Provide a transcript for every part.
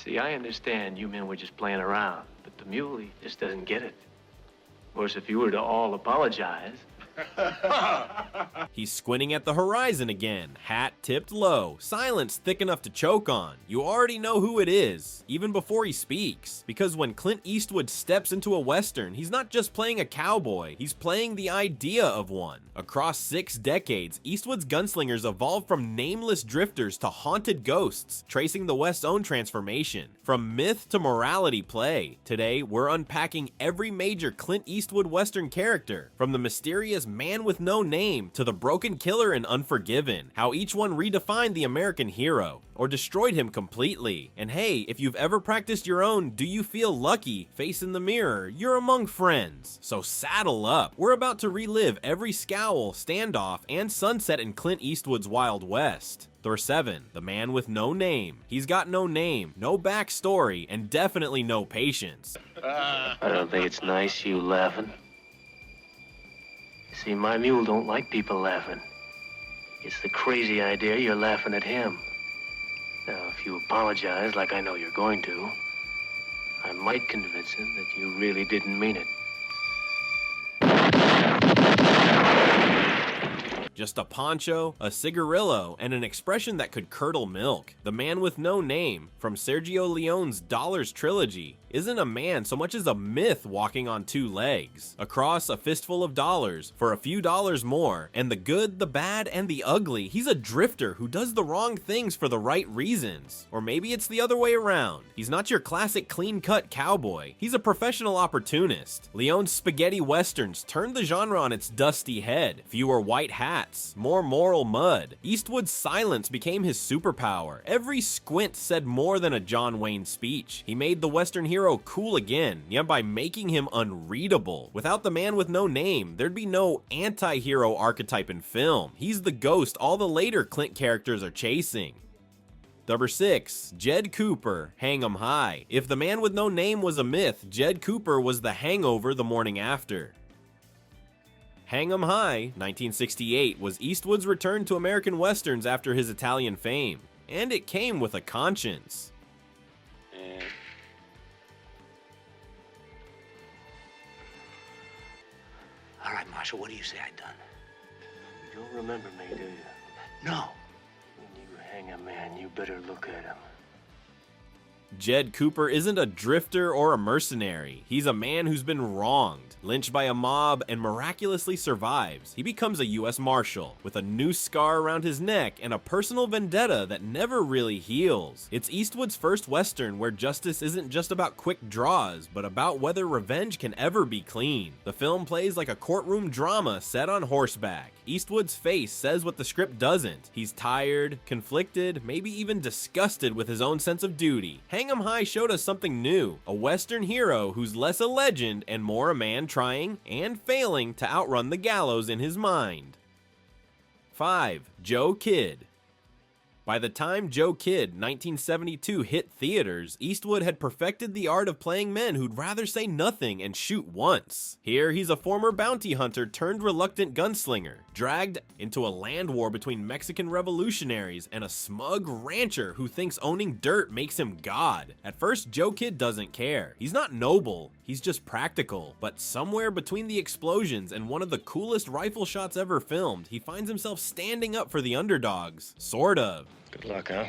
See, I understand you men were just playing around, but the mule, he just doesn't get it. Of course, if you were to all apologize... He's squinting at the horizon again, hat tipped low, silence thick enough to choke on. You already know who it is, even before he speaks. Because when Clint Eastwood steps into a Western, he's not just playing a cowboy, he's playing the idea of one. Across 6 decades, Eastwood's gunslingers evolved from nameless drifters to haunted ghosts, tracing the West's own transformation. From myth to morality play, today we're unpacking every major Clint Eastwood Western character, from the mysterious man with no name to the broken killer in Unforgiven, how each one redefined the American hero, or destroyed him completely. And hey, if you've ever practiced your own "do you feel lucky" face in the mirror, you're among friends. So saddle up. We're about to relive every scowl, standoff, and sunset in Clint Eastwood's Wild West. Thor 7, the man with no name. He's got no name, no backstory, and definitely no patience. I don't think it's nice you laughing. See, my mule don't like people laughing. It's the crazy idea you're laughing at him. Now, if you apologize like I know you're going to, I might convince him that you really didn't mean it. Just a poncho, a cigarillo, and an expression that could curdle milk. The man with no name, from Sergio Leone's Dollars trilogy, isn't a man so much as a myth walking on 2 legs. Across a fistful of dollars, for a few dollars more, and the good, the bad, and the ugly, he's a drifter who does the wrong things for the right reasons. Or maybe it's the other way around. He's not your classic clean-cut cowboy. He's a professional opportunist. Leone's spaghetti westerns turned the genre on its dusty head. Fewer white hats, more moral mud. Eastwood's silence became his superpower. Every squint said more than a John Wayne speech. He made the Western hero cool again, yet by making him unreadable. Without the man with no name, there'd be no anti-hero archetype in film. He's the ghost all the later Clint characters are chasing. Number 6, Jed Cooper, Hang 'em High. If the man with no name was a myth, Jed Cooper was the hangover the morning after. Hang 'em High, 1968, was Eastwood's return to American Westerns after his Italian fame, and it came with a conscience. All right, Marshal, what do you say I done? You don't remember me, do you? No. When you hang a man, you better look at him. Jed Cooper isn't a drifter or a mercenary. He's a man who's been wronged, lynched by a mob, and miraculously survives. He becomes a U.S. Marshal, with a noose scar around his neck and a personal vendetta that never really heals. It's Eastwood's first Western where justice isn't just about quick draws, but about whether revenge can ever be clean. The film plays like a courtroom drama set on horseback. Eastwood's face says what the script doesn't. He's tired, conflicted, maybe even disgusted with his own sense of duty. Hang 'em High showed us something new, a Western hero who's less a legend and more a man trying and failing to outrun the gallows in his mind. 5. Joe Kidd. By the time Joe Kidd, 1972, hit theaters, Eastwood had perfected the art of playing men who'd rather say nothing and shoot once. Here, he's a former bounty hunter turned reluctant gunslinger, dragged into a land war between Mexican revolutionaries and a smug rancher who thinks owning dirt makes him God. At first, Joe Kidd doesn't care. He's not noble, he's just practical. But somewhere between the explosions and one of the coolest rifle shots ever filmed, he finds himself standing up for the underdogs. Sort of. Good luck, huh?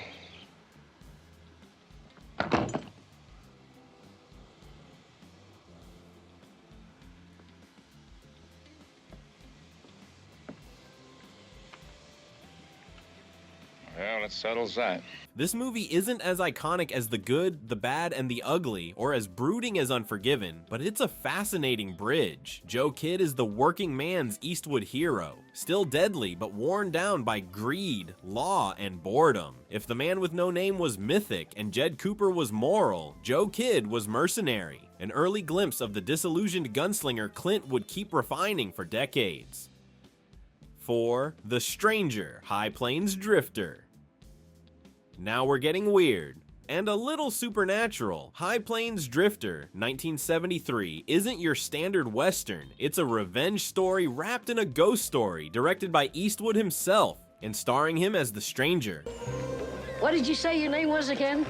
Well, that settles that. This movie isn't as iconic as The Good, the Bad, and the Ugly, or as brooding as Unforgiven, but it's a fascinating bridge. Joe Kidd is the working man's Eastwood hero, still deadly but worn down by greed, law, and boredom. If the man with no name was mythic and Jed Cooper was moral, Joe Kidd was mercenary, an early glimpse of the disillusioned gunslinger Clint would keep refining for decades. 4. The Stranger, High Plains Drifter. Now we're getting weird, and a little supernatural. High Plains Drifter, 1973, isn't your standard Western. It's a revenge story wrapped in a ghost story, directed by Eastwood himself, and starring him as the Stranger. What did you say your name was again?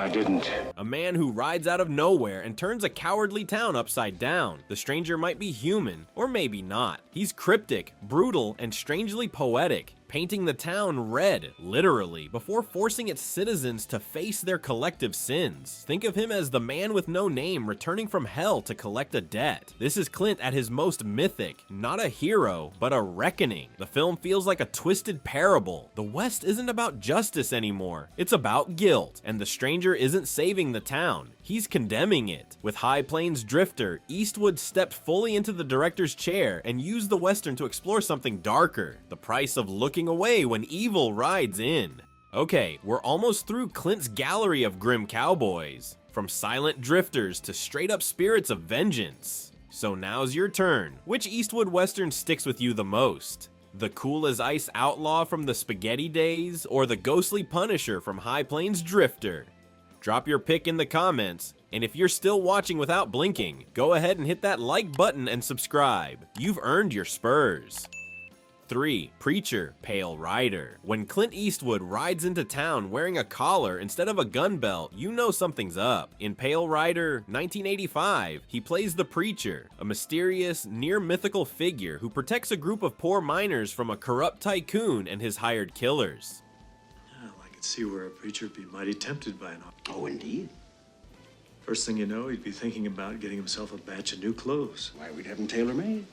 I didn't. A man who rides out of nowhere and turns a cowardly town upside down. The stranger might be human, or maybe not. He's cryptic, brutal, and strangely poetic, painting the town red, literally, before forcing its citizens to face their collective sins. Think of him as the man with no name returning from hell to collect a debt. This is Clint at his most mythic, not a hero, but a reckoning. The film feels like a twisted parable. The West isn't about justice anymore, it's about guilt, and the stranger isn't saving the town, he's condemning it. With High Plains Drifter, Eastwood stepped fully into the director's chair and used the Western to explore something darker, the price of looking away when evil rides in. Okay, we're almost through Clint's gallery of grim cowboys, from silent drifters to straight up spirits of vengeance. So now's your turn. Which Eastwood Western sticks with you the most? The cool as ice outlaw from the spaghetti days, or the ghostly Punisher from High Plains Drifter? Drop your pick in the comments, and if you're still watching without blinking, go ahead and hit that like button and subscribe. You've earned your spurs. 3. Preacher, Pale Rider. When Clint Eastwood rides into town wearing a collar instead of a gun belt, you know something's up. In Pale Rider 1985, he plays the preacher, a mysterious, near-mythical figure who protects a group of poor miners from a corrupt tycoon and his hired killers. Well, I could see where a preacher would be mighty tempted by an offer. Oh, indeed. First thing you know, he'd be thinking about getting himself a batch of new clothes. Why, we'd have them tailor-made.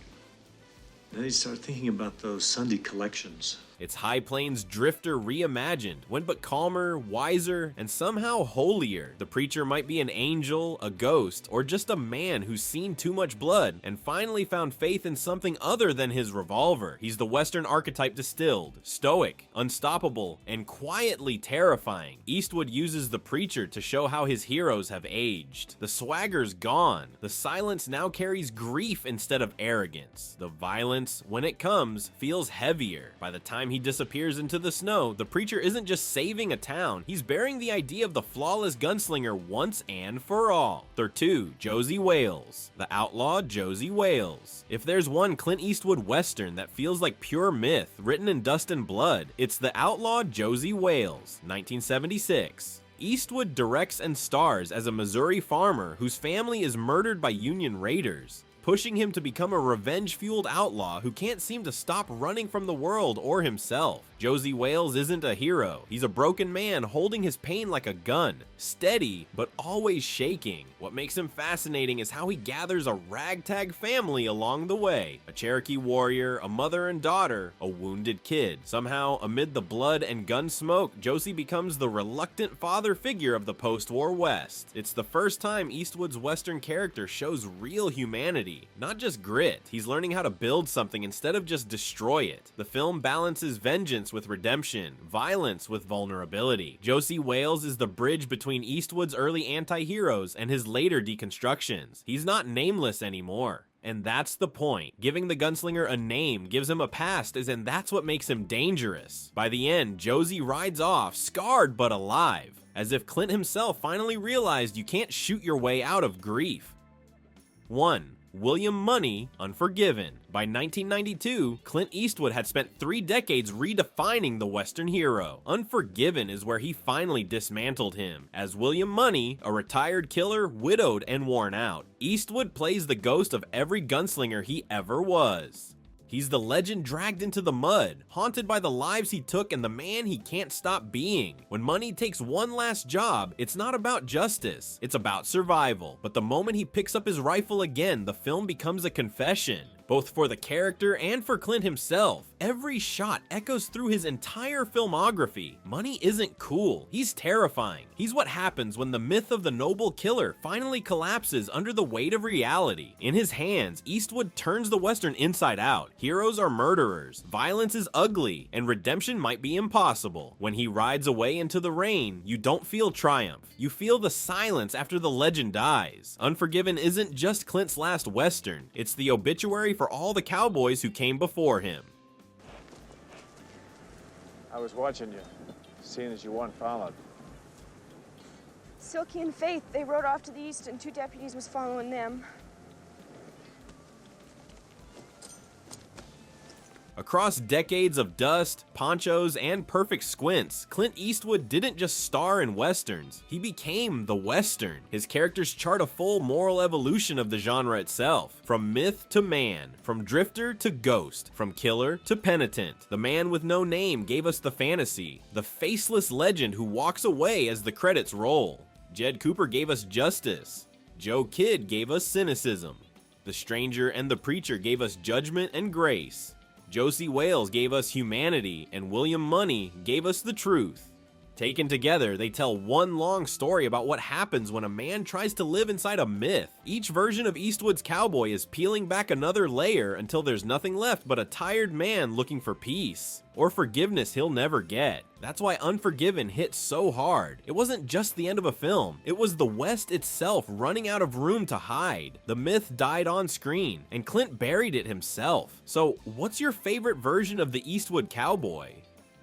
Then he'd start thinking about those Sunday collections. It's High Plains Drifter reimagined, when but calmer, wiser, and somehow holier. The preacher might be an angel, a ghost, or just a man who's seen too much blood and finally found faith in something other than his revolver. He's the Western archetype distilled, stoic, unstoppable, and quietly terrifying. Eastwood uses the preacher to show how his heroes have aged. The swagger's gone. The silence now carries grief instead of arrogance. The violence, when it comes, feels heavier. By the time he disappears into the snow, the preacher isn't just saving a town, he's burying the idea of the flawless gunslinger once and for all. 2. Josie Wales. The outlaw Josie Wales. If there's one Clint Eastwood Western that feels like pure myth, written in dust and blood, it's The Outlaw Josie Wales, 1976. Eastwood directs and stars as a Missouri farmer whose family is murdered by Union raiders, pushing him to become a revenge-fueled outlaw who can't seem to stop running from the world or himself. Josie Wales isn't a hero. He's a broken man holding his pain like a gun, steady but always shaking. What makes him fascinating is how he gathers a ragtag family along the way. A Cherokee warrior, a mother and daughter, a wounded kid. Somehow, amid the blood and gun smoke, Josie becomes the reluctant father figure of the post-war West. It's the first time Eastwood's Western character shows real humanity, not just grit. He's learning how to build something instead of just destroy it. The film balances vengeance with redemption, violence with vulnerability. Josie Wales is the bridge between Eastwood's early anti-heroes and his later deconstructions. He's not nameless anymore. And that's the point. Giving the gunslinger a name gives him a past, and that's what makes him dangerous. By the end, Josie rides off, scarred but alive, as if Clint himself finally realized you can't shoot your way out of grief. 1. William Money, Unforgiven. By 1992, Clint Eastwood had spent 3 decades redefining the Western hero. Unforgiven is where he finally dismantled him. As William Money, a retired killer, widowed and worn out, Eastwood plays the ghost of every gunslinger he ever was. He's the legend dragged into the mud, haunted by the lives he took and the man he can't stop being. When Money takes one last job, it's not about justice, it's about survival. But the moment he picks up his rifle again, the film becomes a confession. Both for the character and for Clint himself. Every shot echoes through his entire filmography. Money isn't cool, he's terrifying. He's what happens when the myth of the noble killer finally collapses under the weight of reality. In his hands, Eastwood turns the Western inside out. Heroes are murderers, violence is ugly, and redemption might be impossible. When he rides away into the rain, you don't feel triumph. You feel the silence after the legend dies. Unforgiven isn't just Clint's last Western, it's the obituary for all the cowboys who came before him. I was watching you, seeing as you weren't followed. Silky and Faith, they rode off to the east and 2 deputies was following them. Across decades of dust, ponchos, and perfect squints, Clint Eastwood didn't just star in westerns, he became the Western. His characters chart a full moral evolution of the genre itself, from myth to man, from drifter to ghost, from killer to penitent. The man with no name gave us the fantasy, the faceless legend who walks away as the credits roll. Jed Cooper gave us justice. Joe Kidd gave us cynicism. The Stranger and the Preacher gave us judgment and grace. Josie Wales gave us humanity, and William Money gave us the truth. Taken together, they tell one long story about what happens when a man tries to live inside a myth. Each version of Eastwood's cowboy is peeling back another layer until there's nothing left but a tired man looking for peace, or forgiveness he'll never get. That's why Unforgiven hit so hard. It wasn't just the end of a film, it was the West itself running out of room to hide. The myth died on screen, and Clint buried it himself. So what's your favorite version of the Eastwood cowboy?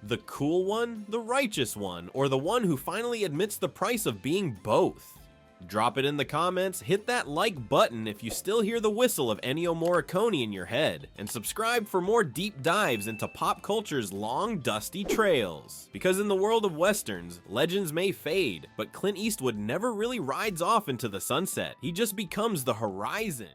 The cool one, the righteous one, or the one who finally admits the price of being both? Drop it in the comments, hit that like button if you still hear the whistle of Ennio Morricone in your head, and subscribe for more deep dives into pop culture's long, dusty trails. Because in the world of westerns, legends may fade, but Clint Eastwood never really rides off into the sunset. He just becomes the horizon.